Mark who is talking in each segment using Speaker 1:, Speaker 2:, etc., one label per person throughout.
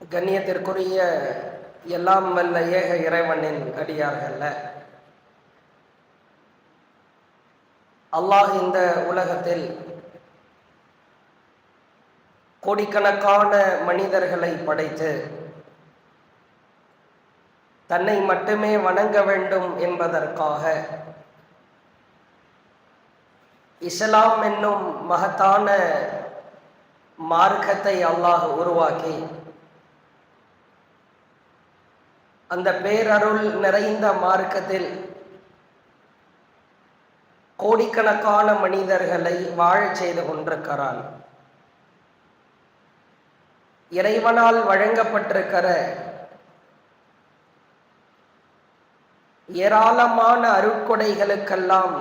Speaker 1: கண்ணியத்திற்குரிய எல்லாம் வல்ல ஏக இறைவனின் அடியார்கள்ல, அல்லாஹ் இந்த உலகத்தில் கோடிக்கணக்கான மனிதர்களை படைத்து தன்னை மட்டுமே வணங்க வேண்டும் என்பதற்காக இஸ்லாம் என்னும் மகத்தான மார்க்கத்தை அல்லாஹ் உருவாக்கி அந்த பேரருள் நிறைந்த மார்க்கத்தில் கோடிக்கணக்கான மனிதர்களை வாழச் செய்து கொண்டிருக்கிறான். இறைவனால் வழங்கப்பட்டிருக்கிற ஏராளமான அருட்கொடைகளுக்கெல்லாம்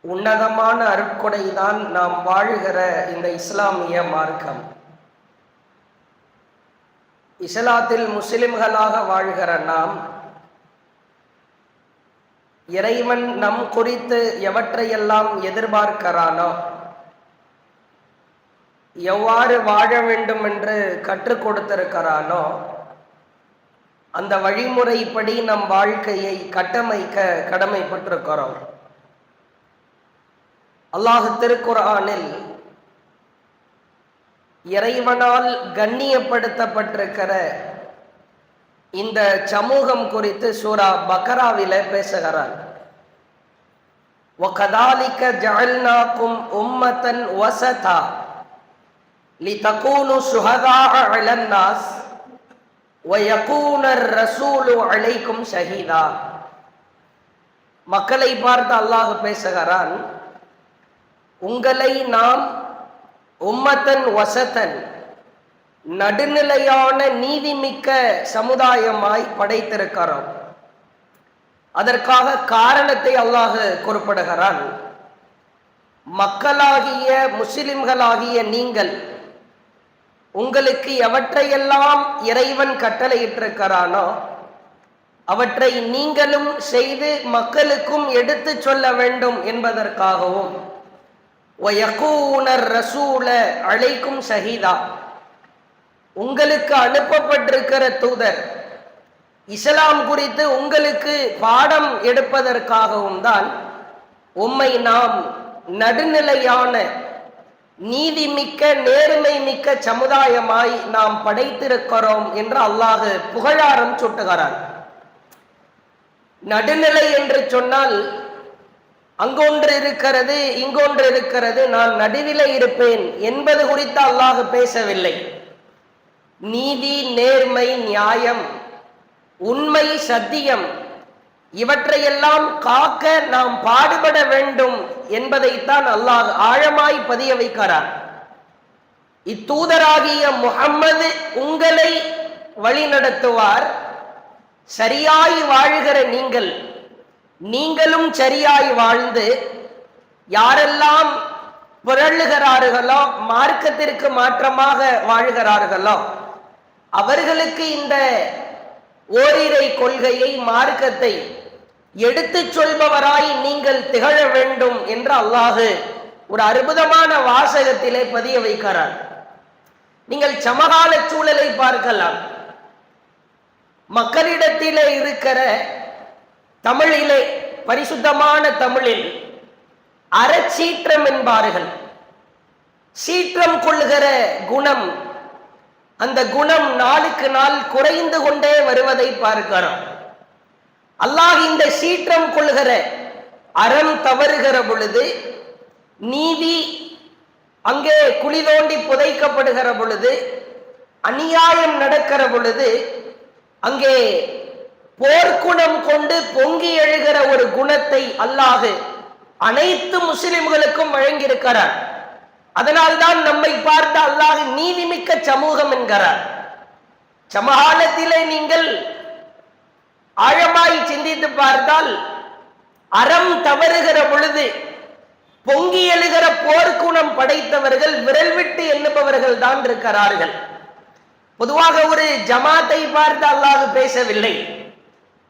Speaker 1: உன்னதமான அருட்கொடைதான் நாம் வாழுகிற இந்த இஸ்லாமிய மார்க்கம். இஸ்லாத்தில் முஸ்லிம்களாக வாழ்கிற நாம் இறைவன் நம் குறித்து எவற்றையெல்லாம் எதிர்பார்க்கிறானோ, எவ்வாறு வாழ வேண்டும் என்று கற்றுக் கொடுத்திருக்கிறானோ, அந்த வழிமுறைப்படி நம் வாழ்க்கையை கட்டமைக்க கடமைப்பட்டிருக்கிறோம். அல்லாஹ் திருக்குர்ஆனில் இறைவனால் கண்ணியப்படுத்தப்பட்டிருக்கிற இந்த சமூகம் குறித்து சூரா பக்ராவில பேசுகிறார். وَكَذَلِكَ جَعَلْنَاكُمْ أُمَّةً وَسَطًا لِتَكُونُوا شُهَدَاءَ عَلَى النَّاسِ وَيَكُونَ الرَّسُولُ عَلَيْكُمْ شَهِيدًا. மக்களை பார்த்து அல்லாஹ் பேசுகிறான், உங்களை நாம் உம்மத்தன் வசத்தன் நடுநிலையான நீதிமிக்க சமுதாயமாய் படைத்திருக்கிறோம். அதற்காக காரணத்தை அல்லாஹ் குறிப்பிடுகிறான். மக்களாகிய முஸ்லிம்களாகிய நீங்கள் உங்களுக்கு எவற்றையெல்லாம் இறைவன் கட்டளையிட்டிருக்கிறானோ அவற்றை நீங்களும் செய்து மக்களுக்கும் எடுத்து சொல்ல வேண்டும் என்பதற்காகவும் وَيَكُونَ الرَّسُولُ عَلَيْكُمْ شَهِيدًا, உங்களுக்கு அனுப்பப்பட்டிருக்கிற தூதர் இஸ்லாம் குறித்து உங்களுக்கு பாடம் எடுப்பதற்காகவும் தான் உம்மை நாம் நடுநிலையான நீதிமிக்க நேர்மை மிக்க சமுதாயமாய் நாம் படைத்திருக்கிறோம் என்று அல்லாஹ் புகழாரம் சூட்டுகிறான். நடுநிலை என்று சொன்னால் அங்கொன்று இருக்கிறது இங்கொன்று இருக்கிறது, நான் நடுவிலே இருப்பேன் என்பது குறித்து அல்லாஹ் பேசவில்லை. நீதி, நேர்மை, நியாயம், உண்மை, சத்தியம் இவற்றையெல்லாம் காக்க நாம் பாடுபட வேண்டும் என்பதைத்தான் அல்லாஹ் ஆழமாய் பதிய வைக்கிறார். இத்தூதராகிய முஹம்மது உங்களை வழிநடத்துவார். சரியாய் வாழுகிற நீங்களும் சரியாய் வாழ்ந்து யாரெல்லாம் புரளுகிறார்களோ, மார்க்கத்திற்கு மாற்றமாக வாழ்கிறார்களோ அவர்களுக்கு இந்த ஓரிரை கொள்கையை, மார்க்கத்தை எடுத்து சொல்பவராய் நீங்கள் திகழ வேண்டும் என்று அல்லாஹ் ஒரு அற்புதமான வாசகத்திலே பதிய வைக்கிறார். நீங்கள் சமகால சூழலை பார்க்கலாம். மக்களிடத்திலே இருக்கிற தமிழிலே, பரிசுத்தமான தமிழில் அறச்சீற்றம் என்பார்கள். சீற்றம் கொள்ளுகிற குணம், அந்த குணம் நாளுக்கு நாள் குறைந்து கொண்டே வருவதை பார்க்கிறோம். அல்லாஹ் இந்த சீற்றம் கொள்ளுகிற அறம் தவறுகிற பொழுது, நீதி அங்கே குழி தோண்டி புதைக்கப்படுகிற பொழுது, அநியாயம் நடக்கிற பொழுது அங்கே போர்க்குணம் கொண்டு பொங்கி எழுகிற ஒரு குணத்தை அல்லாஹ் அனைத்து முஸ்லிம்களுக்கும் வழங்கியிருக்கிறார். அதனால்தான் நம்மை பார்த்து அல்லாஹ் நீதிமிக்க சமூகம் என்கிறார். சமகாலத்திலே நீங்கள் ஆழமாய் சிந்தித்து பார்த்தால், அறம் தவறுகிற பொழுது பொங்கி எழுகிற போர்க்குணம் படைத்தவர்கள் விரல் விட்டு எண்ணுபவர்கள் தான் இருக்கிறார்கள். பொதுவாக ஒரு ஜமாத்தை பார்த்து அல்லாஹ் பேசவில்லை,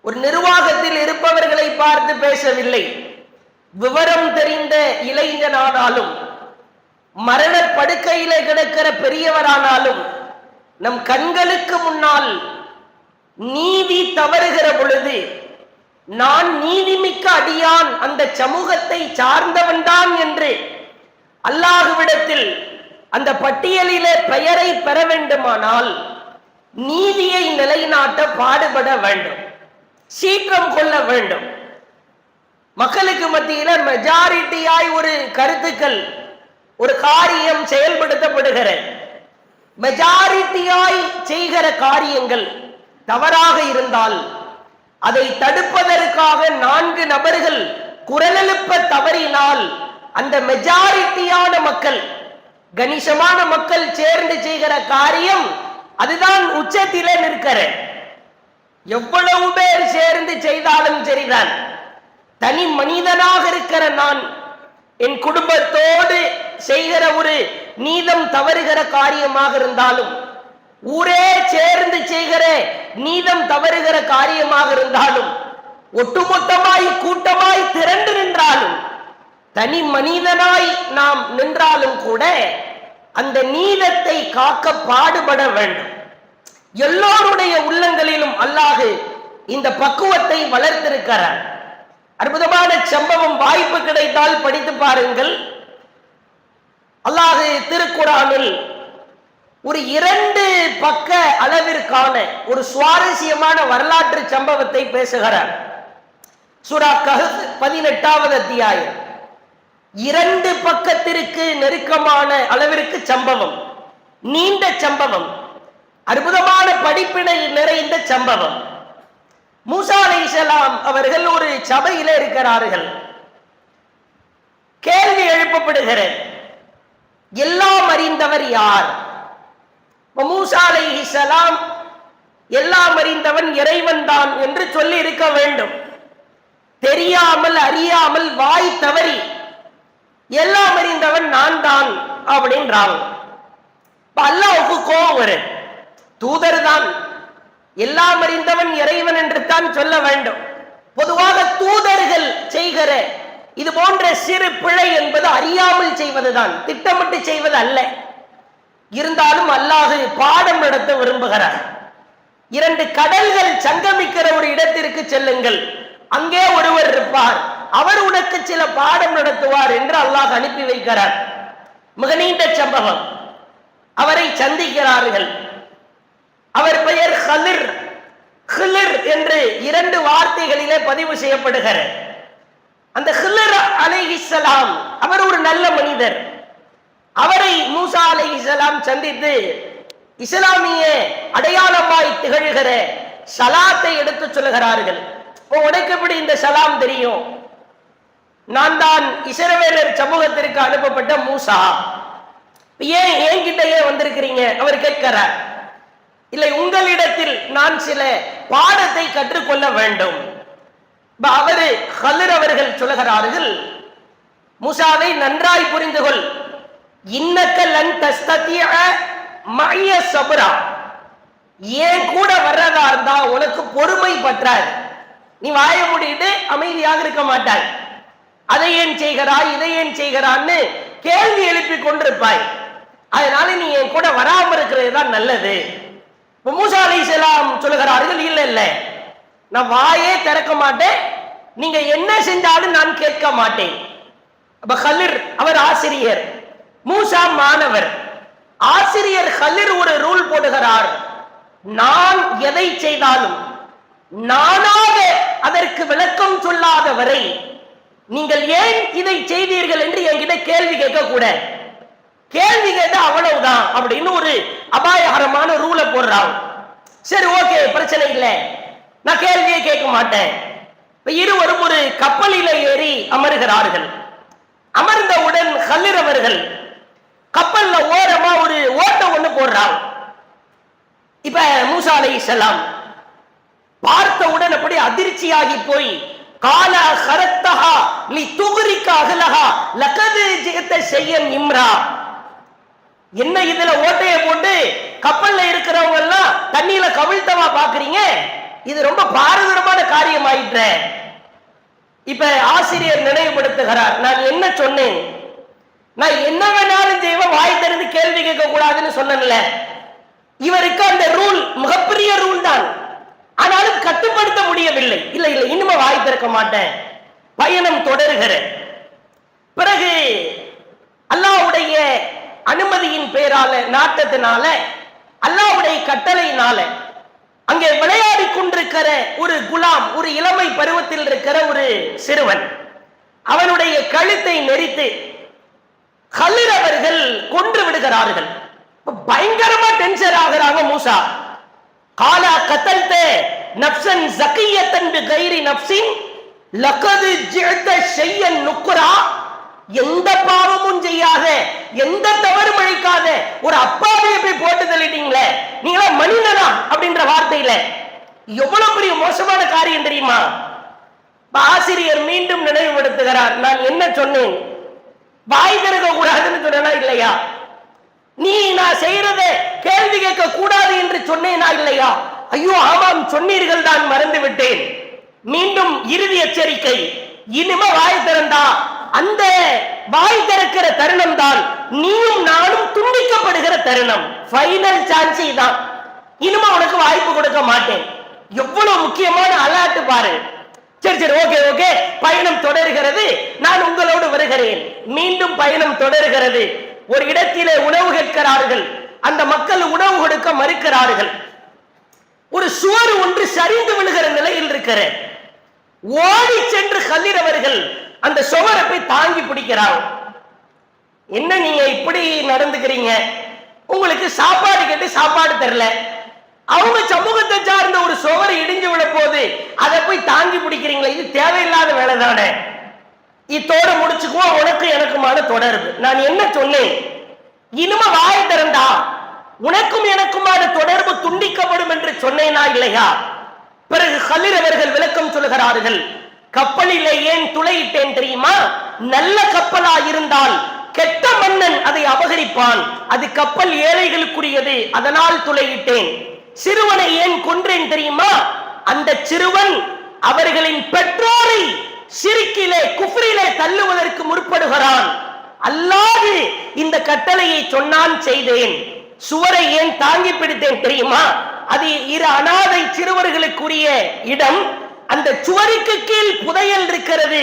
Speaker 1: ஒரு நிர்வாகத்தில் இருப்பவர்களை பார்த்து பேசவில்லை. விவரம் தெரிந்த இளைஞனானாலும், மரண படுக்கையிலே கிடக்கிற பெரியவரானாலும், நம் கண்களுக்கு முன்னால் நீதி தவறுகிற பொழுது நான் நீதிமிக்க அடியான், அந்த சமூகத்தை சார்ந்தவன்தான் என்று அல்லாஹ்விடத்தில் அந்த பட்டியலிலே பெயரை பெற வேண்டுமானால் நீதியை நிலைநாட்ட பாடுபட வேண்டும், சீற்றம் கொள்ள வேண்டும். மக்களுக்கு மத்தியில மெஜாரிட்டியாய் ஒரு கருத்துக்கள், ஒரு காரியம் செயல்படுத்தப்படுகிற மெஜாரிட்டியாய் செய்கிற காரியங்கள் தவறாக இருந்தால் அதை தடுப்பதற்காக 4 நபர்கள் குரலெழுப்ப தவறினால் அந்த மெஜாரிட்டியான மக்கள், கணிசமான மக்கள் சேர்ந்து செய்கிற காரியம் அதுதான் உச்சத்திலே நிற்கிற. எவ்வளவு பேர் சேர்ந்து செய்தாலும் சரிதான், தனி மனிதனாக இருக்கிற நான் என் குடும்பத்தோடு செய்கிற ஒரு நீதம் தவறுகிற காரியமாக இருந்தாலும், ஊரே சேர்ந்து செய்கிற நீதம் தவறுகிற காரியமாக இருந்தாலும், ஒட்டுமொத்தமாய் கூட்டமாய் திரண்டு நின்றாலும், தனி மனிதனாய் நாம் நின்றாலும் கூட அந்த நீதத்தை காக்க பாடுபட வேண்டும். எல்லோருடைய உள்ளங்களிலும் அல்லாஹ் இந்த பக்குவத்தை வளர்த்திருக்கிறார். அற்புதமான சம்பவம், வாய்ப்பு கிடைத்தால் படித்து பாருங்கள். அல்லாஹ் திருக்குர்ஆனில் ஒரு 2 பக்க அளவிற்கான ஒரு சுவாரஸ்யமான வரலாற்று சம்பவத்தை பேசுகிறார். சூரா கஹ்ஃப் 18வது அத்தியாயம், 2 பக்கத்திற்கு நெருக்கமான அளவிற்கு சம்பவம், நீண்ட சம்பவம், அற்புதமான படிப்பினை நிறைந்த சம்பவம். மூசா அலைஹிஸ்ஸலாம் அவர்கள் ஒரு சபையில இருக்கிறார்கள். கேள்வி எழுப்பப்படுகிறது, எல்லாம் அறிந்தவர் யார்? மூசா அலைஹிஸ்ஸலாம் எல்லாம் அறிந்தவன் இறைவன் தான் என்று சொல்லி இருக்க வேண்டும். தெரியாமல் அறியாமல் வாய் தவறி எல்லாம் அறிந்தவன் நான் தான் அப்படின்றாங்க. அல்லாஹ்வுக்கு கோபம் வரும். தூதர் தான் எல்லாம் அறிந்தவன் இறைவன் என்று தான் சொல்ல வேண்டும். பொதுவாக தூதர்கள் செய்கிற இது போன்ற சிறு பிழை என்பது அறியாமல் செய்வதுதான், திட்டமிட்டு செய்வது அல்ல. இருந்தாலும் அல்லாஹ் பாடம் நடத்த விரும்புகிறார். 2 கடல்கள் சங்கமிக்கிற ஒரு இடத்திற்கு செல்லுங்கள், அங்கே ஒருவர் இருப்பார், அவர் உனக்கு சில பாடம் நடத்துவார் என்று அல்லாஹ் அனுப்பி வைக்கிறார். மிக நீண்ட சம்பவம். அவரை சந்திக்கிறார்கள். அவர் பெயர் ஹலிர். ஹிலிர் என்று 2 வார்த்தைகளிலே பதிவு செய்யப்படுகிற அந்த ஹிலிர் அலைஹிஸ்ஸலாம் அவர் ஒரு நல்ல மனிதர். அவரை மூசா அலைஹிஸ்ஸலாம் சந்தித்து இஸ்லாமிய அடையாளமாய் திகழ்கிற சலாத்தை எடுத்து சொல்லுகிறார்கள். உனக்கு எப்படி இந்த சலாம் தெரியும்? நான் தான் இஸ்ரவேலர் சமூகத்திற்கு அனுப்பப்பட்ட மூசா, ஏன் என்கிட்டயே வந்திருக்கிறீங்க? அவர் கேட்கிறார். இல்லை, உங்களிடத்தில் நான் சில பாடத்தை கற்றுக்கொள்ள வேண்டும். அவரு ஹலிர் அவர்கள் சொல்லுகிறார்கள், மூசாவை நன்றாய் புரிந்து கொள், இன்னக்க லன் தஸ்ததிஅ மஅய ஸப்ரா, ஏன் கூட வர்றதா இருந்தா உனக்கு பொறுமை பற்றாது, நீ வாய மூடிட்டு அமைதியாக இருக்க மாட்டாய். அதை ஏன் செய்கிறாய், இதை ஏன் செய்கிறான்னு கேள்வி எழுப்பி கொண்டிருப்பாய். அதனால நீ என் கூட வராம இருக்கிறது தான் நல்லது. மூசா அலைஹிஸ்ஸலாம் சொல்லுகிறார்கள், இல்ல இல்ல, நான் வாயே திறக்க மாட்டேன், நீங்க என்ன செஞ்சாலும் நான் கேட்க மாட்டேன். அப்ப ஹலிர் அவர் ஆசிரியர், மூசா மாணவர். ஆசிரியர் ஹலிர் ஒரு ரூல் போடுகிறார், நான் எதை செய்தாலும் நானாக அதற்கு விளக்கம் சொல்லாத வரை நீங்கள் ஏன் இதை செய்தீர்கள் என்று என்கிட்ட கேள்வி கேட்க கூட, கேள்வி கேட்ட அவ்வளவுதான் அப்படின்னு ஒரு அபாயகரமான ரூலை போடுறாங்க. சரி, ஓகே, பிரச்சனை இல்லை, நான் கேள்வியை கேட்க மாட்டேன். இருவரும் ஒரு கப்பலில ஏறி அமர்கிறார்கள். அமர்ந்தவுடன் ஹலிர் அவர்கள் கப்பல்ல ஓரமா ஒரு ஓட்டம் ஒண்ணு போடுறாங்க. இப்ப மூசா அலைஹிஸ்ஸலாம் பார்த்தவுடன் அப்படி அதிர்ச்சியாகி போய், கால ஹரத்தஹா லி துக்ரிக அஹ்லஹா லகத் ஜிஅத ஷையன் இம்ரா, என்ன இதுல ஓட்டைய போட்டு கப்பல்ல இருக்கிறவங்க எல்லாம் தண்ணியில கவிழ்த்தவா பாக்குறீங்க, இது ரொம்ப பாரதூரமான காரியம் ஆயிற்று. இப்ப ஆசிரியர் நினைவுபடுத்துகிறார், நான் என்ன சொன்னேன்? நான் என்ன வேணாலும் செய்வேன், வாய் திறந்து கேள்வி கேட்க கூடாதுன்னு சொன்னேன்ல. இவருக்கு அந்த ரூல் மிகப்பெரிய ரூல் தான், ஆனாலும் கட்டுப்படுத்த முடியவில்லை. இல்லை இல்லை, இனிமே வாய் திறக்க மாட்டேன், பயணம் தொடர்கிற பிறகு அல்லாஹ்வுடைய அனுமதியின் பேரால, நாட்டத்தினால, அல்லாஹ்வுடைய கட்டளையினால அங்கே விளையாடி கொண்டிருக்கிற ஒரு குலாம், ஒரு இளமை பருவத்தில் இருக்கிற ஒரு சிறுவன், அவனுடைய கழுத்தை நெரித்து கலிர் அவர்கள் கொன்று விடுகிறார்கள். பயங்கரமா டென்ஷன் ஆகிறாங்க மூசா. காலா கத்தல்தே நப்சன் ஜகியத்தன் பிகைரி நப்சின் லகது ஜிஅத ஷையன் நுக்ரா. எந்த பாவமும் செய்யாத, எந்த தவறும் அழைக்காத ஒரு அப்பாவையை போய் போட்டு தள்ளிட்டீங்களே, நீங்களா மனிதனா அப்படின்ற வார்த்தையில எவ்வளவு பெரிய மோசமான காரியம் தெரியுமா? ஆசிரியர் மீண்டும் நினைவுபடுத்துகிறார், நான் என்ன சொன்னேன், வாய் திறக்க கூடாதுன்னு சொன்னா இல்லையா? நீ நான் செய்யறத கேள்வி கேட்க கூடாது என்று சொன்னேனா இல்லையா? ஐயோ ஆமாம் சொன்னீர்கள் தான், மறந்து விட்டேன். மீண்டும் இறுதி எச்சரிக்கை, இனிமே வாய் திறந்தா அந்த வாய் திறக்கிற தருணம் தான் நீயும் நானும் துண்டிக்கப்படுகிற தருணம். ஃபைனல் சான்ஸ் தான், இனிமே உனக்கு வாய்ப்பு கொடுக்க மாட்டேன். எவ்வளவு முக்கியமான அலர்ட் பாரு. சரி சரி, ஓகே ஓகே, பயணம் தொடர்கிறது, நான் உங்களோடு வருகிறேன். மீண்டும் பயணம் தொடர்கிறது. ஒரு இடத்திலே உணவு கேட்கிறார்கள், அந்த மக்கள் உணவு கொடுக்க மறுக்கிறார்கள். ஒரு சுவர் ஒன்று சரிந்து விழுகிற நிலையில் இருக்கிற, ஓடி சென்று கலிர் அவர்கள் அந்த சுவரை போய் தாங்கி பிடிக்கிறாங்க. என்ன நீங்க இப்படி நடந்துக்கிறீங்க, உங்களுக்கு சாப்பாடு கேட்டு சாப்பாடு தரல, அவங்க சமூகத்தை சார்ந்த ஒரு சுவரை இடிஞ்சு விட போது அதை போய் தாங்கி பிடிக்கிறீங்களா? இது தேவையில்லாத வேலை தானே. இத்தோடு முடிச்சுக்குவோம், உனக்கு எனக்குமான தொடர்பு. நான் என்ன சொன்னேன், இனிமே வாய் திறந்தா உனக்கும் எனக்குமான தொடர்பு துண்டிக்கப்படும் என்று சொன்னேனா இல்லையா? பிறகு கலிர் அவர்கள் விளக்கம் சொல்கிறார்கள், கப்பலிலே ஏன் துளையிட்டேன் தெரியுமா? நல்ல கப்பலா இருந்தால் கெட்ட மன்னன் அதை அபகரிப்பான், அது கப்பல் ஏழைகளுக்குரியது, அதனால் துளையிட்டேன். சிறுவனை ஏன் கொன்றேன் தெரியுமா? அந்த சிறுவன் அவர்களின் பெற்றோரை ஷிர்கிலே, குஃப்ரிலே தள்ளுவதற்கு முற்படுகிறான். அல்லாஹ் இந்த கட்டளையை சொன்னான், செய்தேன். சுவரை ஏன் தாங்கி பிடித்தேன் தெரியுமா? அது இரு அனாதை சிறுவர்களுக்குரிய இடம், அந்த சுவருக்கு கீழ் புதையல் இருக்கிறது,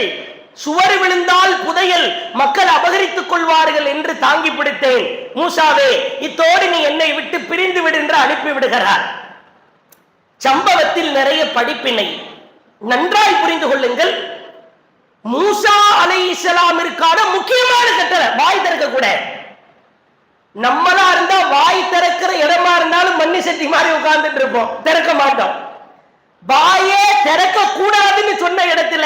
Speaker 1: சுவர் விழுந்தால் புதையல் மக்கள் அபகரித்துக் கொள்வார்கள் என்று தாங்கி பிடித்தேன். மூசாவே, இத்தோடு நீ என்னை விட்டு பிரிந்து விடு என்று அனுப்பி விடுகிறார். சம்பவத்தில் நிறைய படிப்பினை நன்றாய் புரிந்து கொள்ளுங்கள். மூசா அலைஹிஸ்ஸலாமிற்கான முக்கியமான கட்டளை வாய் திறக்க கூட. நம்மளா இருந்தா வாய் திறக்கிற இடமா இருந்தாலும் மண்ணு சட்டி மாதிரி உட்கார்ந்துட்டு இருப்போம், திறக்க மாட்டோம். வாயே திறக்க கூடாதுன்னு சொன்ன இடத்துல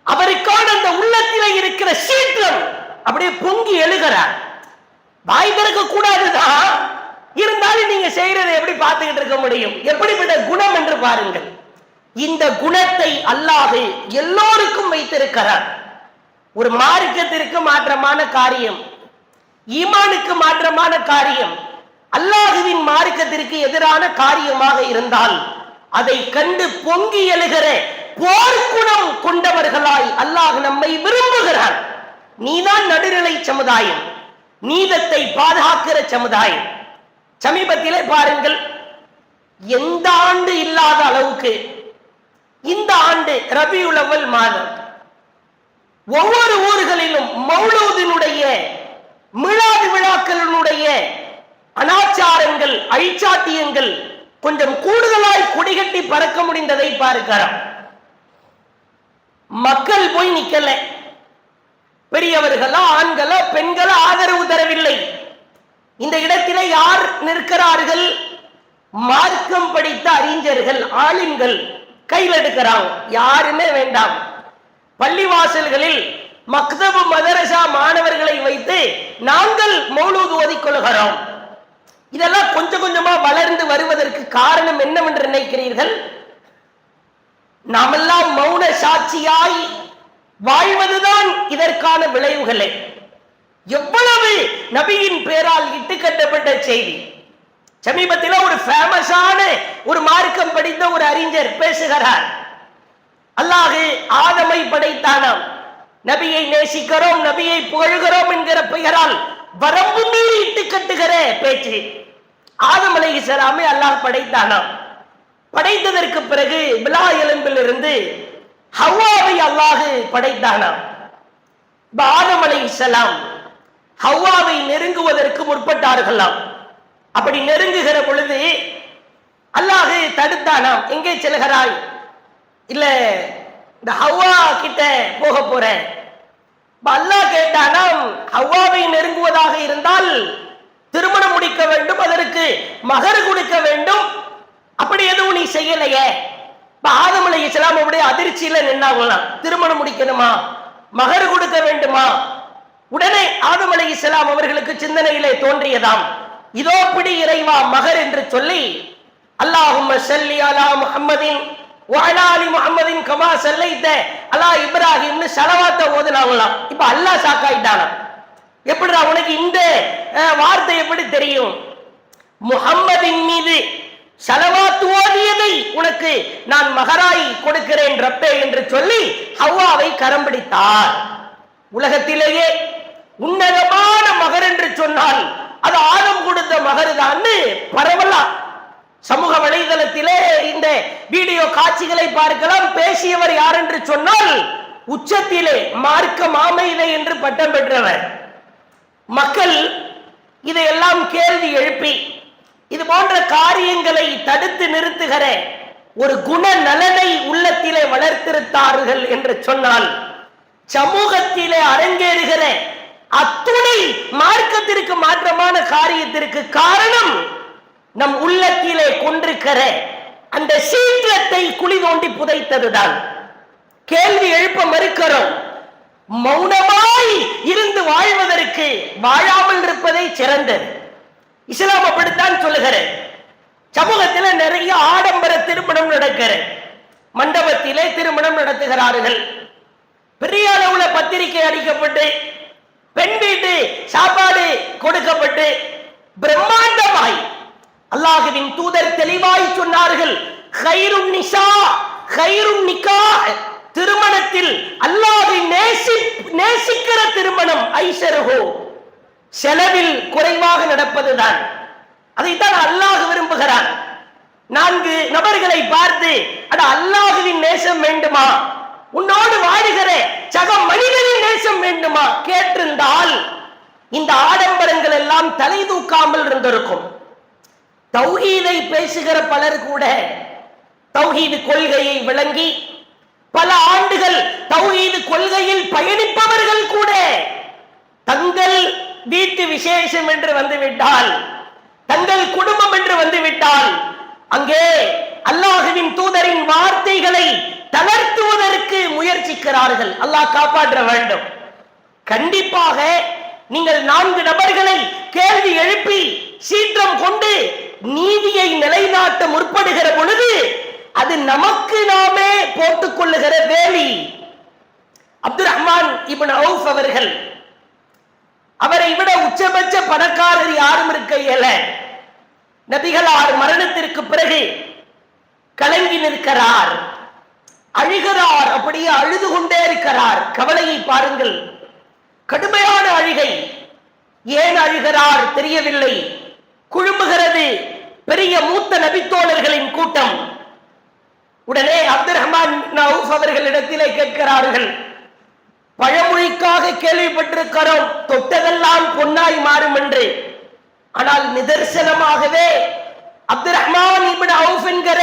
Speaker 1: அவருக்கான அந்த உள்ளத்தில இருக்கிற சீற்றம் அப்படியே பொங்கி எழுகிறார். வாய் திறக்க கூடாதுதான், இருந்தாலும் நீங்க செய்யறதை எப்படி பார்த்துக்கிட்டு இருக்க முடியும்? எப்படிப்பட்ட குணம் என்று பாருங்கள். இந்த குணத்தை அல்லாஹ் எல்லோருக்கும் வைத்திருக்கிறார். ஒரு மார்க்கத்திற்கு மாற்றமான காரியம், ஈமானுக்கு மாற்றமான காரியம், அல்லாஹுவின் மார்க்கத்திற்கு எதிரான காரியமாக இருந்தால் அதை கண்டு பொங்கி எழுகிற போர்க்குணம் கொண்டவர்களாய் அல்லாஹ் நம்மை விரும்புகிறார். நீதான் நடுநிலை சமுதாயம், நீதத்தை பாதுகாக்கிற சமுதாயம். சமீபத்திலே பாருங்கள், எந்த ஆண்டு இல்லாத அளவுக்கு இந்த ஆண்டு ரபியுல் அவ்வல் மாதம் ஒவ்வொரு ஊர்களிலும் மௌலூதினுடைய மிலாது விழாக்களினுடைய அனாச்சாரங்கள், அழிச்சாட்டியங்கள் கொஞ்சம் கூடுதலாய் கொடிகட்டி பறக்க முடிந்ததை பார்க்கிறோம். மக்கள் போய் நிக்கல, பெரியவர்களா ஆண்களா பெண்களா ஆதரவு தரவில்லை. இந்த இடத்திலே யார் நிற்கிறார்கள்? மார்க்கம் படித்த அறிஞர்கள், ஆலிம்கள் கையில் எடுக்கிறாங்க. யாருமே வேண்டாம். பள்ளிவாசல்களில் மக்தபு மதரசா மாணவர்களை வைத்து நாங்கள் மௌலூத் ஓதிக்கொள்கிறோம். இதெல்லாம் கொஞ்சம் கொஞ்சமா வளர்ந்து வருவதற்கு காரணம் என்னவென்று நினைக்கிறீர்கள்? நாமெல்லாம் மௌன சாட்சியாய் வாழ்வதுதான் இதற்கான விளைவுகளே. எவ்வளவு நபியின் பேரால் இட்டுக்கட்டப்பட்ட செய்தி. சமீபத்தில் ஒரு ஃபேமஸான ஒரு மார்க்கம் படித்த ஒரு அறிஞர் பேசுகிறார். அல்லாஹ் ஆதமை படைத்தானாம், நபியை நேசிக்கிறோம், நபியை புகழ்கிறோம் என்கிற பெயரால் வரம்பு மீறி இட்டு கட்டுகிற பேச்சு. ஆதம் அலைஹிஸ்ஸலாம் அலைஹிஸ்ஸலாமை அல்லாஹ் படைத்தானாம். படைத்ததற்கு பிறகு விலா எலும்பிலிருந்து ஹவ்வாவை அல்லாஹ் படைத்தானாம். ஆதம் அலைஹிஸ்ஸலாம் ஹவ்வாவை நெருங்குவதற்கு முற்பட்டார்களாம். அப்படி நெருங்குகிற பொழுது அல்லாஹ் தடுத்தானாம். எங்கே செல்கிறாய்? இல்ல, இந்த ஹவ்வா கிட்ட போக போறேன். அல்லாஹ் கேட்டானாம், ஹவ்வாவை நெருங்குவதாக இருந்தால் திருமணம் முடிக்க வேண்டும், அதற்கு மகர் கொடுக்க வேண்டும். அப்படி எதுவும் நீ செய்யலையே. ஆதம் அலைஹிஸ்ஸலாம் அப்படியே அதிர்ச்சியில நின்னாங்களாம். திருமணம் முடிக்கணுமா, மகர் கொடுக்க வேண்டுமா? உடனே ஆதம் அலைஹிஸ்ஸலாம் அவர்களுக்கு சிந்தனையிலே தோன்றியதாம், இதோ பிடி இறைவா மகர் என்று சொல்லி அல்லாஹும்ம ஸல்லி அலா முஹம்மதின் வ அலா ஆலி முஹம்மதின் கமா ஸல்லைத அலா இப்ராஹிம்னு ஸலவாத்த ஓதுனாங்களாம். இப்ப அல்லாஹ் ஷாக்காயிட்டானா, எப்படிடா உனக்கு இந்த வார்த்தை எப்படி தெரியும்? முஹம்மதின் மீது ஸலவாத் ஓதியதை உனக்கு நான் மகராய் கொடுக்கிறேன் ரப்பே என்று சொல்லி ஹவ்வாவை கரம் பிடித்தார். உலகத்திலேயே உன்னதமான மகர் என்று சொன்னால் அது ஆதம் கொடுத்த மகர் தான் பரவலா சமூக வலைதளத்திலே இந்த வீடியோ காட்சிகளை பார்க்கலாம். பேசியவர் யார் என்று சொன்னால் உச்சத்திலே மார்க்க மாமையிலே என்று பட்டம் பெற்றவர். மக்கள் இதையெல்லாம் கேள்வி எழுப்பி இது போன்ற காரியங்களை தடுத்து நிறுத்துகிற ஒரு குண நலனை உள்ளத்திலே வளர்த்திருத்தார்கள் என்று சொன்னால் சமூகத்திலே அரங்கேறுகிற அத்துணை மார்க்கத்திற்கு மாற்றமான காரியத்திற்கு காரணம் நம் உள்ளத்திலே கொண்டிருக்கிற அந்த சீற்றத்தை குழி தோண்டி புதைத்ததுதான். கேள்வி எழுப்ப மறுக்கிறோம். மௌனமாய் இருந்து வாழ்வதற்கு வாழாமல் இருப்பதை சிறந்தது. இஸ்லாம் அப்படித்தான் சொல்லுகிறது. சமூகத்தில் நிறைய ஆடம்பர திருமணம் நடக்கிறது. மண்டபத்திலே திருமணம் நடத்துகிறார்கள். பெரிய அளவுல பத்திரிகை அடிக்கப்பட்டு பெண் வீட்டு சாப்பாடு கொடுக்கப்பட்டு பிரம்மாண்டமாய் அல்லாஹ்வின் தூதர் தெளிவாய் சொன்னார்கள், கைருன் நிசா கைருன் நிக்காஹ், திருமணத்தில் அல்லாஹ்வை நேசிக்கிற திருமணம் ஐஷருஹு, செலவில் குறைவாக நடப்பதுதான். அதைத்தான் அல்லாஹ் விரும்புகிறான். 4 நபர்களை பார்த்து அட அல்லாஹ்வின் நேசம் வேண்டுமா, உன்னோடு வாழுகிற சக மனிதனின் நேசம் வேண்டுமா கேட்டிருந்தால் இந்த ஆடம்பரங்கள் எல்லாம் தலை தூக்காமல் இருந்திருக்கும். தௌஹீதை பேசுகிற பலர் கூட, தௌஹீது கொள்கையை விளங்கி பல ஆண்டுகள் தௌஹீது கொள்கையில் பயணிப்பவர்கள் கூட தங்கள் வீட்டு விசேஷம் என்று வந்துவிட்டால், தங்கள் குடும்பம் என்று வந்துவிட்டால் அங்கே அல்லாஹ்வின் தூதரின் வார்த்தைகளை தளர்த்துவதற்கு முயற்சிக்கிறார்கள். அல்லாஹ் காப்பாற்ற வேண்டும். கண்டிப்பாக நீங்கள் 4 நபர்களை கேள்வி எழுப்பி சீற்றம் கொண்டு நீதியை நிலைநாட்ட முற்படுகிற பொழுது அது நமக்கு நாமே போட்டுக் கொள்ளுகிற வேலி. அப்துல் ரஹ்மான் இப்னு அவுஃப் அவர்கள், அவரை விட உச்சபட்ச பணக்காரர் யாரும் இருக்க இயல. நபிகளார் மரணத்திற்கு பிறகு கலங்கி நிற்கிறார், அழுகிறார், அப்படியே அழுது கொண்டே இருக்கிறார். கவலையை பாருங்கள், கடுமையான அழுகை. ஏன் அழுகிறார் தெரியவில்லை. குழுமுகிறது பெரிய மூத்த நபித்தோழர்களின் கூட்டம். உடனே அப்துல் ரஹ்மான் அவர்களிடத்திலே கேட்கிறார்கள், பழமொழிக்காக கேள்விப்பட்டிருக்கிறோம் தொட்டதெல்லாம் பொன்னாய் மாறும் என்று. ஆனால் நிதர்சனமாகவே அப்துல் ரஹ்மான் இப்னு அவுஃப் என்கிற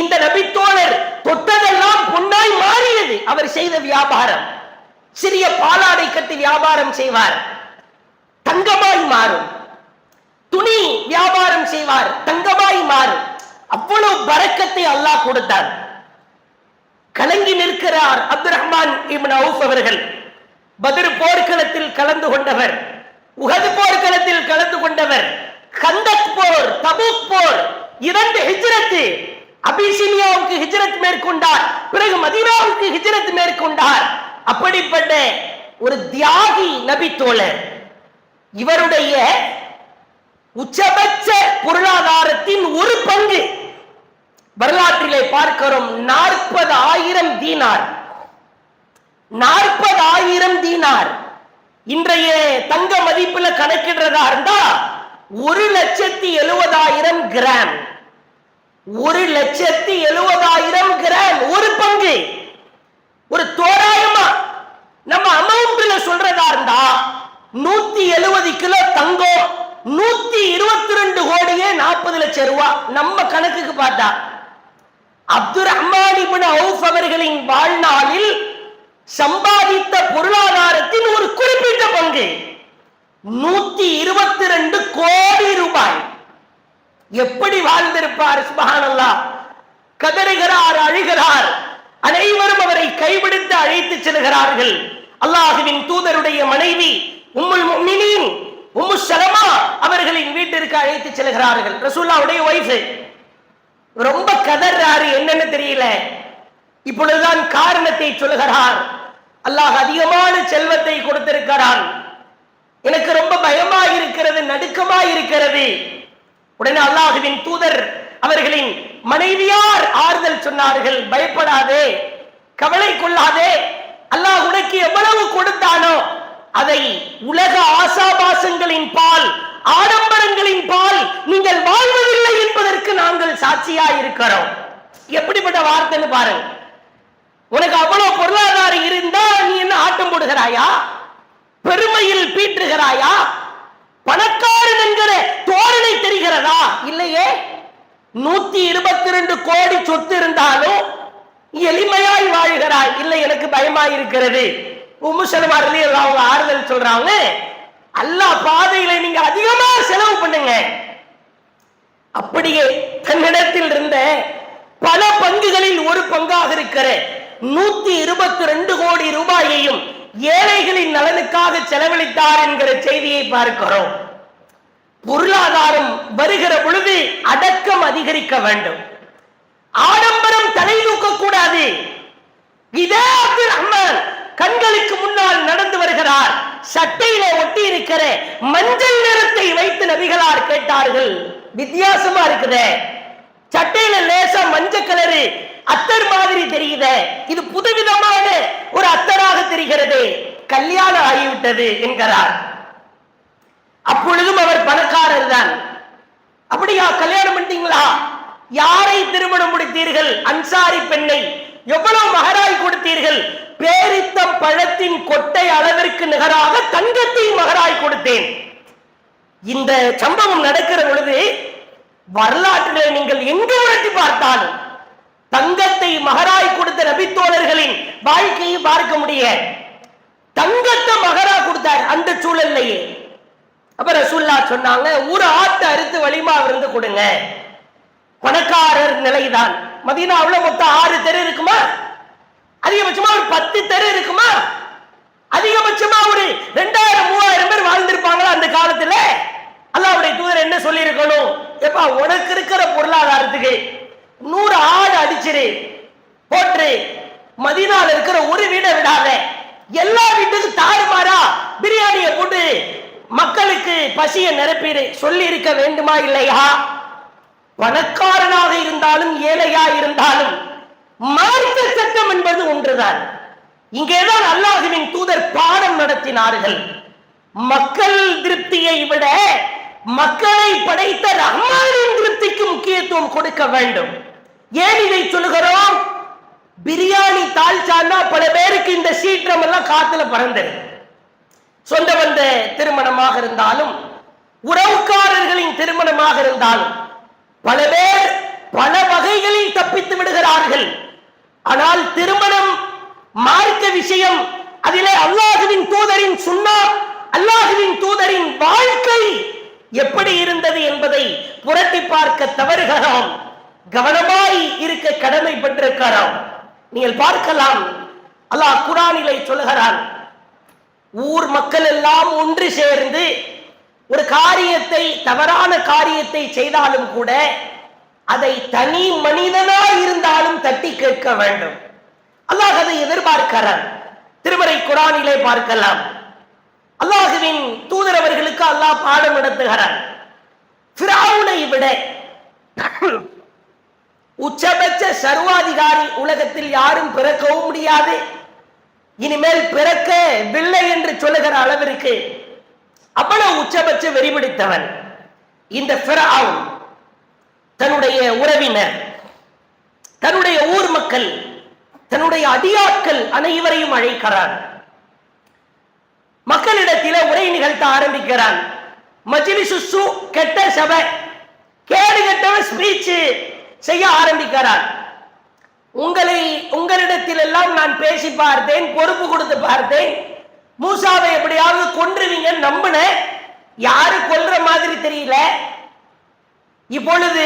Speaker 1: இந்த நபித்தோழர் தொட்டதெல்லாம் பொன்னாய் மாறியது. அவர் செய்த வியாபாரம், சிறிய பாலாடை கட்டி வியாபாரம் செய்வார், தங்கமாய் மாறும். துணி வியாபாரம் செய்வார், தங்கமாய் மாறும். அவ்வளவு பரக்கத்தை அல்லாஹ் கொடுத்தார். கலங்கி நிற்கிறார் அப்துல் ரஹ்மான் இப்னு அவுஃப் அவர்கள். பத்ர் போர்க்களத்தில் கலந்து கொண்டவர், உஹது போர்க்களத்தில் கலந்து கொண்டவர், கந்தக் போர், தபூக் போர், 2 ஹிஜ்ரத், அபிசீனியாவுக்கு ஹிஜ்ரத் மேற்கொண்டார், பிறகு மதீனாவுக்கு ஹிஜ்ரத் மேற்கொண்டார். அப்படிப்பட்ட ஒரு தியாகி நபி தோழர். இவருடைய உச்சபட்ச பொருளாதாரத்தின் ஒரு பங்கு வரலாற்றிலே பார்க்கிறோம். 40,000 தீனார். 40,000 தீனார் இன்றைய தங்க மதிப்புல கணக்கிடுறதா இருந்தா 1,70,000 கிராம். 1,70,000 கிராம் ஒரு பங்கு. ஒரு தோராயமா நம்ம அமௌண்ட்ல சொல்றதா இருந்தா 170 கிலோ தங்கம், 122 கோடியே 40 லட்சம் ரூபாய். நம்ம கணக்குக்கு பார்த்தா அப்துல் ரஹ்மான் இப்னு அவுஃப் அவர்களின் வாழ்நாளில் சம்பாதித்த பொருளாதாரத்தின் ஒரு குறிப்பிட்ட பங்கு 122 கோடி ரூபாய். எப்படி வாழ்ந்திருப்பார்! சுப்ஹானல்லாஹ். கதறுகிறார், அழுகிறார். அனைவரும் அவரை கைவிடுத்து அழைத்து செல்கிறார்கள். அல்லாஹ்வின் தூதருடைய மனைவி உம்முல் முஃமினீன் உம்மு ஸலமா அவர்களின் வீட்டிற்கு அழைத்து செல்கிறார்கள். ரசூலுல்லாஹ்வுடைய வைஃப். ரொம்ப கதறாரு, என்னன்னு தெரியல. இப்பொழுதுதான் காரணத்தை சொல்லுகிறார். அல்லாஹ் அதிகமான செல்வத்தை கொடுத்திருக்கிறான், எனக்கு ரொம்ப பயமா இருக்கிறது, நடுக்கமா இருக்கிறது. உடனே அல்லாஹ்வின் தூதர் அவர்களின் மனைவியார் ஆறுதல் சொன்னார்கள். பயப்படாதே, கவலை கொள்ளாதே, அல்லாஹ் உனக்கு எவ்வளவு கொடுத்தானோ அதை உலக ஆசாபாசங்களின் பால், ஆடம்பரங்களின் பால் நீங்கள் வாழ்வதில்லை என்பதற்கு நாங்கள் சாட்சியா இருக்கிறோம். எப்படிப்பட்ட வார்த்தைன்னு பாருங்க. உனக்கு அவ்வளவு பொருளாதாரம் இருந்தா நீ என்ன ஆட்டம் போடுகிறாயா? பெருமையில் பீற்றுகிறாயா? பணக்காரன் என்கிற தோரணை தெரிகிறதா? இல்லையே. 122 கோடி சொத்து இருந்தாலும் எளிமையாய் வாழ்கிறாய். இல்லை, எனக்கு பயமா இருக்கிறது. உம்மு ஸலமா ரலியல்லாஹு அன்ஹா ஆறுதல் சொல்றாங்க, அல்லாஹ் பாதையில நீங்க அதிகமா செலவு பண்ணுங்க. அப்படியே தன்னிடத்தில் இருந்த பல பங்குகளில் ஒரு பங்காக இருக்கிற 122 கோடி ரூபாயையும் ஏழைகளின் நலனுக்காக செலவழித்தார் என்கிற செய்தியை பார்க்கிறோம். பொருளாதாரம் வருகிற பொழுது அடக்கம் அதிகரிக்க வேண்டும், ஆடம்பரம் தலை தூக்க கூடாது. இதே அப்துல் ரஹ்மான் கண்களுக்கு முன்னால் நடந்து வருகிறார். சட்டையில ஒட்டி இருக்கிற மஞ்சள் நிறத்தை வைத்து நபிகளார் கேட்டார்கள், வித்தியாசமா இருக்குதே, சட்டையில லேசா மஞ்சள் கலரு அத்தர் மாதிரி தெரியுதே, இது புதுவிதமான ஒரு அத்தராக தெரிகிறது, கல்யாணம் ஆகிவிட்டது என்கிறார். அப்பொழுதும் அவர் பணக்காரர் தான். அப்படியா, கல்யாணம் பண்ணிட்டீங்களா? யாரை திருமணம் முடித்தீர்கள்? அன்சாரி பெண்ணை. எவ்வளவு மகராய் கொடுத்தீர்கள்? பேரித்தம் பழத்தின் கொட்டை அளவிற்கு நிகராக தங்கத்தை மகராய் கொடுத்தேன். இந்த சம்பவம் நடக்கிற பொழுது வரலாற்றிலே நீங்கள் எங்கு உரட்டி பார்த்தாலும் தங்கத்தை மகராய் கொடுத்த நபித்தோழர்களின் வாழ்க்கையை பார்க்க முடியாது. தங்கத்தை மகரா கொடுத்தார் அந்த சூழல்லையே. அப்ப ரசூலுல்லாஹ் சொன்னாங்க, ஒரு ஆட்டை அறுத்து வலிமா விருந்து கொடுங்க. பணக்காரர் நிலைதான். மதீனாவுல மொத்தம் 6 தெரு இருக்குமா? அதிகபட்சமா ஒரு 10 தெரு இருக்குமா? அதிகபட்சமா ஒரு 2000-3000 பேர் வாழ்ந்திருப்பாங்களா அந்த காலத்துல? அல்லாஹ்வுடைய தூதர் என்ன சொல்லி இருக்கணும்? எப்பா, உனக்கு இருக்கிற பொருளாதாரத்துக்கு 100 ஆடு அடிச்சிரு போட்டு மதீனால இருக்கிற ஒரு வீடை விடாத, எல்லா வீட்டுக்கும் தாறுமாறா பிரியாணியை போட்டு மக்களுக்கு பசியை நிரப்பிடு சொல்லி இருக்க வேண்டுமா இல்லையா? பணக்காரனாக இருந்தாலும் ஏழையா இருந்தாலும் மார்க்க சட்டம் என்பது ஒன்றுதான். இங்கேதான் அல்லாஹ்வின் தூதர் பாடம் நடத்தினார்கள். மக்கள் திருப்தியை விட மக்களை படைத்த ரஹ்மானின் திருப்திக்கு முக்கியத்துவம் கொடுக்க வேண்டும். ஏன் இதை சொல்லுகிறோம்? பிரியாணி தால்ச்சான்னா பல பேருக்கு இந்த சீற்றம் எல்லாம் காத்துல பறந்தது. சொந்த வந்த திருமணமாக இருந்தாலும் உறவுக்காரர்களின் திருமணமாக இருந்தாலும் பல பேர் பல வகைகளில் தப்பித்து விடுகிறார்கள். ஆனால் திருமணம் மார்க்க விஷயம், அதிலே அல்லாஹ்வின் தூதரின் சுன்னா, அல்லாஹ்வின் தூதரின் வாழ்க்கை எப்படி இருந்தது என்பதை புரட்டி பார்க்க தவறுகிறோம். கவனமாய் இருக்க கடமைப்பட்டிருக்கிறோம். நீங்கள் பார்க்கலாம், அல்லாஹ் குர்ஆனிலே சொல்லுகிறான், ஊர் மக்கள் எல்லாம் ஒன்று சேர்ந்து ஒரு காரியத்தை, தவறான காரியத்தை செய்தாலும் கூட அதை தனி மனிதனாய் இருந்தாலும் தட்டி கேட்க வேண்டும். அல்லாஹ் அதை எதிர்பார்க்கிறான். திருமறை குர்ஆனிலே பார்க்கலாம். அல்லாஹ்வின் தூதர் அவர்களுக்கு அல்லாஹ் பாடம் நடத்துகிறான். ஃபிரௌனை விட உச்சபட்ச சர்வாதிகாரி உலகத்தில் யாரும் பிறக்கவும் முடியாது, இனிமேல் பிறக்கவில்லை என்று சொல்லுகிற அளவிற்கு அவ்வளவு உச்சபட்ச வெறிபிடித்தவன். இந்த ஃபிரௌன் தன்னுடைய உறவினர், தன்னுடைய ஊர் மக்கள், தன்னுடைய அடியாட்கள் அனைவரையும் அழைக்கிறான். மக்களிடத்தில உரை நிகழ்த்த ஆரம்பிக்கிறான். மஜ்லிசு கெட்ட சபை, கேடு கெட்டவன் ஸ்பீச் செய்ய ஆரம்பிக்கிறான். உங்களிடத்தில் எல்லாம் நான் பேசி பார்த்தேன், பொறுப்பு கொடுத்து பார்த்தேன். மூசாவை எப்படியாவது கொன்றுவீங்க நம்பினேன். யாரு கொல்ற மாதிரி தெரியல. இப்பொழுது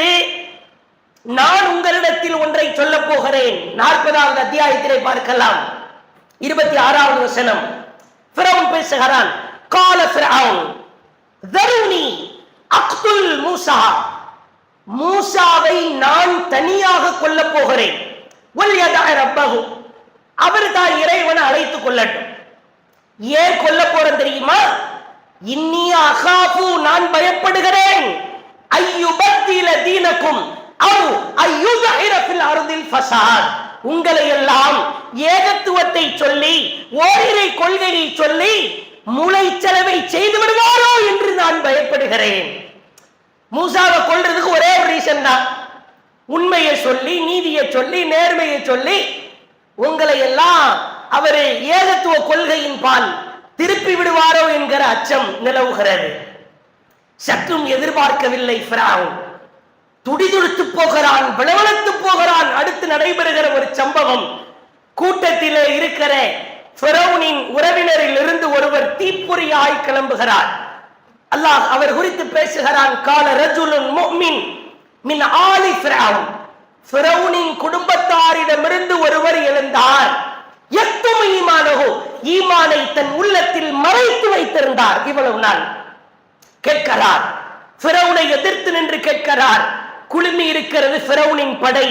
Speaker 1: நான் உங்களிடத்தில் ஒன்றை சொல்ல போகிறேன். 40வது அத்தியாயத்திலே பார்க்கலாம். 26வது வசனம். ஃபிரௌன் பேசுகிறான். கால ஃபிரௌன் தருனி அக்துல் மூசா, மூசாவை நான் தனியாக கொல்ல போகிறேன். அவர் தான் இறைவனை அழைத்துக் கொள்ளட்டும். ஏன் கொல்ல போறேன் தெரியுமா? இன்னி அகாபு, நான் பயப்படுகிறேன். ஐயுபத்தில தீனக்கும் அவ் ஐயுதஹிர ஃபில் அர்தில் ஃபஸாத், உங்களை எல்லாம் ஏகத்துவத்தை சொல்லி ஓரிரை கொள்கையை சொல்லி மூளைச்சலவை செய்து விடுவாரோ என்று நான் பயப்படுகிறேன். மூசாவை கொல்றதுக்கு ஒரே ஒரு ரீசன் தான், உண்மையை சொல்லி நீதியை சொல்லி நேர்மையை சொல்லி உங்களை எல்லாம் அவர் ஏகத்துவ கொள்கையின் பால் திருப்பி விடுவாரோ என்கிற அச்சம் நிலவுகிறது. சற்றும் எதிர்பார்க்கவில்லை ஃபிரௌன். துடிதுடித்து போகிறான், விளவளத்து போகிறான். அடுத்து நடைபெறுகிற ஒரு சம்பவம், கூட்டத்திலே இருக்கிற ஃபிரௌனின் உறவினரில் இருந்து ஒருவர் தீப்பொறியாய் கிளம்புகிறார். அல்லாஹ் அவர் குறித்து பேசுகிறான். கால ரஜுலுன் முஃமின் மின் ஆலி ஃபிரௌன், ஃபிரௌனின் குடும்பத்தாரிடமிருந்து ஒருவர் எழுந்தார். யக்துமு ஈமானஹு, ஈமானை தன் உள்ளத்தில் மறைத்து வைத்திருந்தார். இவ்வளவு நாள் கேட்கிறார், ஃபிரௌனை எதிர்த்து நின்று கேட்கிறார். குழுமி இருக்கிறது ஃபிரௌனின் படை,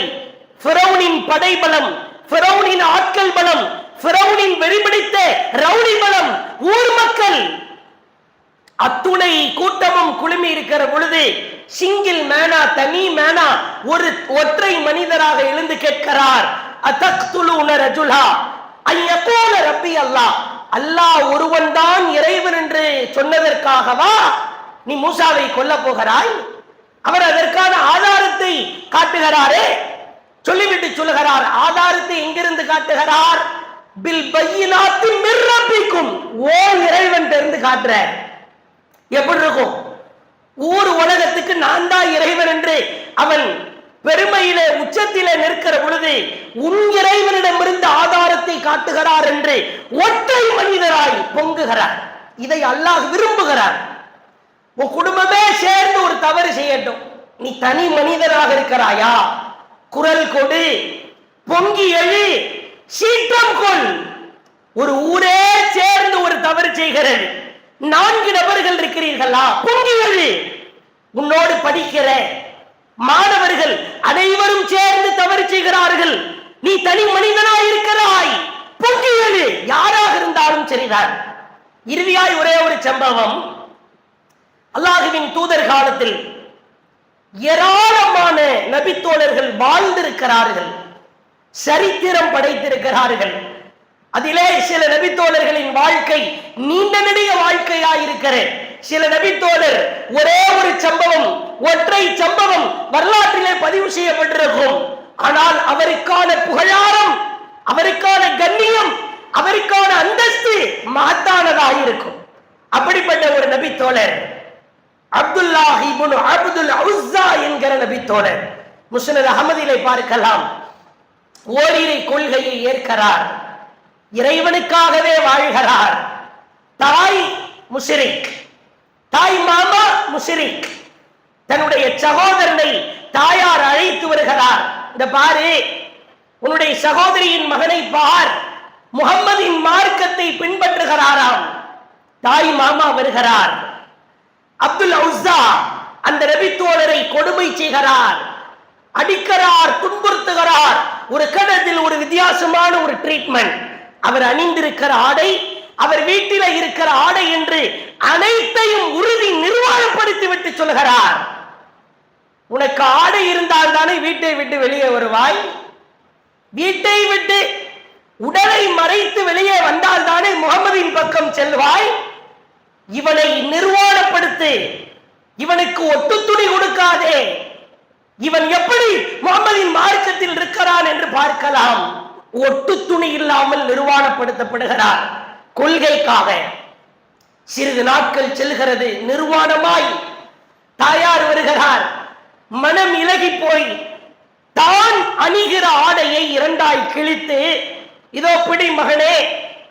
Speaker 1: ஃபிரௌனின் படை பலம், ஃபிரௌனின் ஆட்கள் பலம், ஃபிரௌனின் வெறிபிடித்த ரவுடி பலம், ஊர் மக்கள் அத்துணை கூட்டமும் குழுமி இருக்கிற பொழுது சிங்கிள் மேனா, தனி மேனா, ஒரு ஒற்றை மனிதராக எழுந்து கேட்கிறார். அதக்துலூன ரஜுலா ஐயகூல ரப்பி அல்லாஹ், அல்லாஹ் ஒருவன் தான் இறைவன் என்று சொன்னதற்காகவா நீ மூசாவை கொல்ல போகிறாய்? அவர் அதற்கான ஆதாரத்தை காட்டுகிறாரே. சொல்லிவிட்டு சொல்லுகிறார், ஆதாரத்தை எங்கிருந்து காட்டுகிறார்? பில் பையினாத்தி மிர் ரப்பிக்கும், ஓ இறைவன் தெரிந்து காட்டுற. எப்படி இருக்கும்? ஊர் உலகத்துக்கு நான் தான் இறைவன் என்று அவன் பெருமையிலே உச்சத்திலே நிற்கிற பொழுது உன் இறைவனிடமிருந்து ஆதாரத்தை காட்டுகிறார் என்று ஒற்றை மனிதராய் பொங்குகிறார். இதை அல்லாஹ் விரும்புகிறார். உன் குடும்பமே சேர்ந்து ஒரு தவறு செய்யட்டும், நீ தனி மனிதராக இருக்கிறாயா? குரல் கொடு, பொங்கி எழு, சீற்றம் கொள். ஒரு ஊரே சேர்ந்து ஒரு தவறு செய்கிறது, 4 நபர்கள் இருக்கிறீர்களா? பொங்கி எழு. உன்னோடு படிக்கிற மாணவர்கள் அனைவரும் சேர்ந்து தவறு செய்கிறார்கள், நீ தனி மனிதனாய் இருக்கிறாய், பொங்கி எழு. யாராக இருந்தாலும் சரிதான். இறுதியாய் ஒரே ஒரு சம்பவம். அல்லாஹ்வின் தூதர் காலத்தில் ஏராளமான நபித்தோழர்கள் வாழ்ந்திருக்கிறார்கள், சரித்திரம் படைத்திருக்கிறார்கள். அதிலே சில நபித்தோழர்களின் வாழ்க்கை நீண்ட நெடிய வாழ்க்கையாயிருக்கிறது. சில நபித்தோழர் ஒரே ஒரு சம்பவம், ஒற்றை சம்பவம் வரலாற்றிலே பதிவு செய்யப்பட்டிருக்கும். ஆனால் அவருக்கான புகழாரம், அவருக்கான கண்ணியம், அவருக்கான அந்தஸ்து மகத்தானதாயிருக்கும். அப்படிப்பட்ட ஒரு நபித்தோழர் அப்துல்லாஹ் இப்னு அப்துல் உஸ்ஸா என்கிற நபித்தோழர். முஸ்னத் அஹ்மதிலே பார்க்கலாம். ஓரிரை கொள்கையை ஏற்கிறார், இறைவனுக்காகவே வாழ்கிறார். தாய் முஷ்ரிக், தாய் மாமா முஷ்ரிக். தன்னுடைய சகோதரனை தாயார் அழைத்து வருகிறார். இந்த பாரு, உன்னுடைய சகோதரியின் மகனை பார், முகம்மதின் மார்க்கத்தை பின்பற்றுகிறாராம். தாய் மாமா வருகிறார். அப்துல் உஸ்ஸா அந்த நபித்தோழரை கொடுமை செய்கிறார், அடிக்கிறார், துன்புறுத்துகிறார். ஒரு கட்டத்தில் ஒரு வித்தியாசமான ஒரு ட்ரீட்மெண்ட். அவர் அணிந்திருக்கிற ஆடை, அவர் வீட்டில் இருக்கிற ஆடை என்று அனைத்தையும் உறுதி நிர்வாணப்படுத்தி விட்டு சொல்கிறார், உனக்கு ஆடை இருந்தால் தானே வீட்டை விட்டு வெளியே வருவாய், வீட்டை விட்டு உடலை மறைத்து வெளியே வந்தால் தானே முகம்மதின் பக்கம் செல்வாய். இவனை நிர்வாணப்படுத்து, இவனுக்கு ஒட்டு துணி கொடுக்காதே, இவன் எப்படி முகமதின் மார்க்கத்தில் இருக்கிறான் என்று பார்க்கலாம். ஒட்டு துணி இல்லாமல் நிர்வாணப்படுத்தப்படுகிறார் கொள்கைக்காக. சிறிது நாட்கள் செல்கிறது, நிர்வாணமாய் தாயார் வருகிறார். மனம் இலகி போய் தான் அணிகிற ஆடையை இரண்டாய் கிழித்து, இதோ பிடி மகனே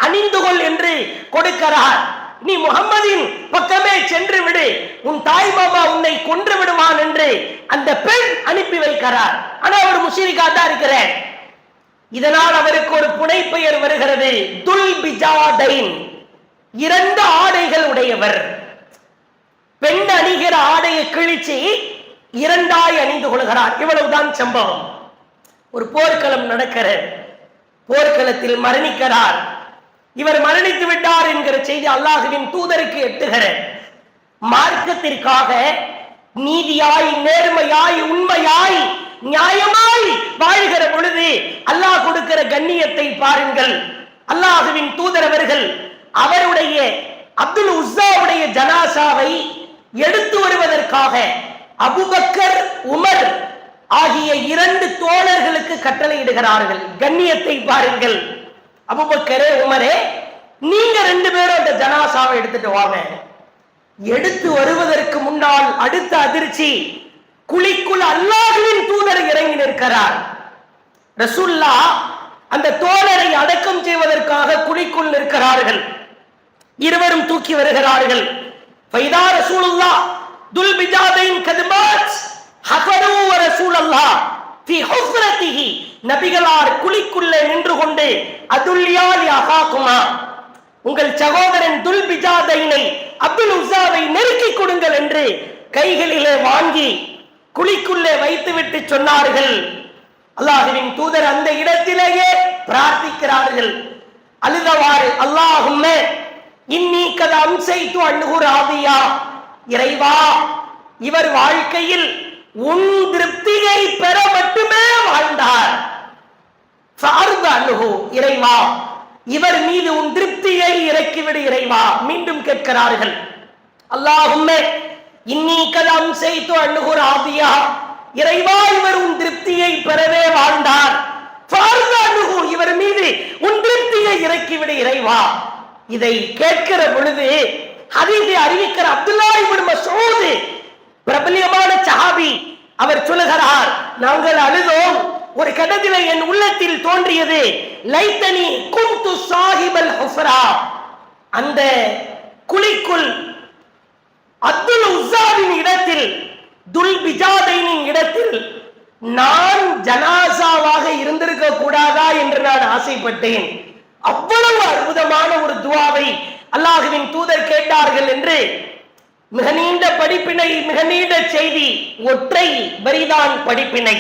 Speaker 1: அணிந்து கொள் என்று கொடுக்கிறார். நீ முகம்மதின் பக்கமே சென்று விடு, உன் தாய் மாமா உன்னை கொன்று விடுவான் என்று அந்த பெண் அனுப்பி வைக்கிறார். ஆனா அவர் முஸ்லிகா தான் இருக்கிறார். இதனால் அவருக்கு ஒரு புனை பெயர் வருகிறது, துல் பிஜாதைன், இரண்டு ஆடைகள் உடையவர். பெண் அணிகிற ஆடையை கிழிச்சு இரண்டாய் அணிந்து கொள்கிறார். இவ்வளவுதான் சம்பவம். ஒரு போர்க்களம் நடக்கிறது, போர்க்களத்தில் மரணிக்கிறார். இவர் மரணித்து விட்டார் என்கிற செய்தி அல்லாஹ்வின் தூதருக்கு எட்டுகிறது. மார்க்கத்திற்காக நீதியாய், நேர்மையாய், உண்மையாய், நியாயமாய் வாழ்கிற பொழுது அல்லாஹ் கொடுக்கிற கண்ணியத்தை பாருங்கள். அல்லாஹ்வின் தூதர் அவர்கள் அவருடைய அப்துல் உஸ்ஸாவுடைய ஜனாசாவை எடுத்து வருவதற்காக அபூபக்கர், உமர் ஆகிய இரண்டு தோழர்களுக்கு கட்டளையிடுகிறார்கள். கண்ணியத்தை பாருங்கள். அபூபக்கரே, உமரே, நீங்க ரெண்டு பேரும் அந்த ஜனாசாவை எடுத்துட்டு வாங்க. எடுத்து வருவதற்கு முன்னால் அடுத்த அதிர்ச்சி, குழிக்குள் அல்லாஹ்வின் தூதர் இறங்கி நிற்கிறார். ரசூலுல்லாஹ் அந்த தோழரை அடக்கம் செய்வதற்காக குழிக்குள் நிற்கிறார்கள். இருவரும் தூக்கி வருகிறார்கள். ஃபைதா ரசூலுல்லாஹ் துல் பிஜாதைன் கத்மாத் ஹஃபரு வ ரசூலுல்லாஹ் ஃபீ ஹுஃரத்திஹி, நபிகளார் குழிக்குள்ளே நின்று கொண்டு அதுல்யா லி அஹாகுமா, உங்கள் சகோதரன் துல் பிஜாதைனை அப்துல் உஸ்ஸாவை நெருக்கி கொடுங்கள் என்று கைகளிலே வாங்கி குழிக்குள்ளே வைத்துவிட்டு சொன்னார்கள். அல்லாஹ்வின் தூதர் அந்த இடத்திலேயே பிரார்த்திக்கிறார்கள். அழுதவாறு, அல்லாஹும்ம இன்னி கத அம்சைத்து அன்ஹு ராதியா, இறைவா, இவர் வாழ்க்கையில் உன் திருப்தியை பெற மட்டுமே வாழ்ந்தார். இறைவா, இவர் மீது உன் திருப்தியை இறக்கிவிடு இறைவா. மீண்டும் கேட்கிறார்கள். அல்லாஹும்ம இன்னி கத அம்சைத்து அன்ஹு ராதியா, இறைவா, இவர் உன் திருப்தியை பெறவே வாழ்ந்தார். இவர் மீது உன் திருப்தியை இறக்கிவிடு இறைவா. இதை கேட்கிற பொழுது ஹதீஸை அறிவிக்கிற அப்துல்லா இப்னு மஸ்ஊத், பிரபல்யமான சஹாபி, அவர் சொல்லுகிறார், நாங்கள் அழுதோம். ஒரு கட்டத்தில் என் உள்ளத்தில் தோன்றியது, லைத்தனி குந்து சாஹிபல் ஹுஃப்ரா, அந்த குழிக்குள் அப்துல் உஸ்ஸாவின் இடத்தில், துல் பிஜாதைனின் இடத்தில் நான் ஜனாசாவாக இருந்திருக்க கூடாதா என்று நான் ஆசைப்பட்டேன். அவ்வளவு அற்புதமான ஒரு துஆவை அல்லாஹ்வின் தூதர் கேட்டார்கள் என்று மிக நீண்ட படிப்பினை, மிக நீண்ட செய்தி, ஒற்றை வரிதான் படிப்பினை.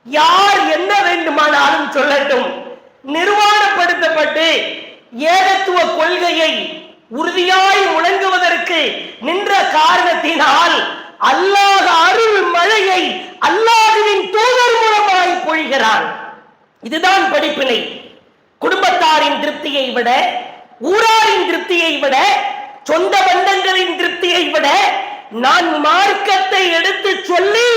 Speaker 1: யார் என்ன வேண்டுமானாலும் சொல்லட்டும், நிர்வாணப்படுத்தப்பட்டு ஏகத்துவ கொள்கையை உறுதியாய் முழங்குவதற்கு நின்ற காரணத்தினால் அல்லாஹ் அருள் மழையை அல்லாஹ்வின் தூதர் மூலமாய் பொழிகிறான். இதுதான் படிப்பினை. குடும்பத்தாரின் திருப்தியை விட, ஊராரின் திருப்தியை விட, சொந்த பந்தங்களின் திருப்தியை விட நான் மார்க்கத்தை எடுத்து சொல்லி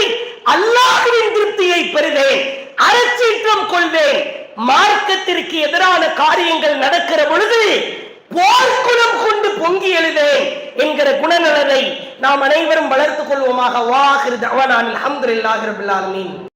Speaker 1: அல்லாஹ்வின் திருப்தியை பெறுவேன், அறச்சீற்றம் கொள்வேன். மார்க்கத்திற்கு எதிரான காரியங்கள் நடக்கிற பொழுது போர்க்குணம் கொண்டு பொங்கி எழுவேன் என்கிற குணநலனை நாம் அனைவரும் வளர்த்துக் கொள்வோமாக. வாஹிர் தஅவானா அல்ஹம்துலில்லாஹி ரப்பில் ஆலமீன்.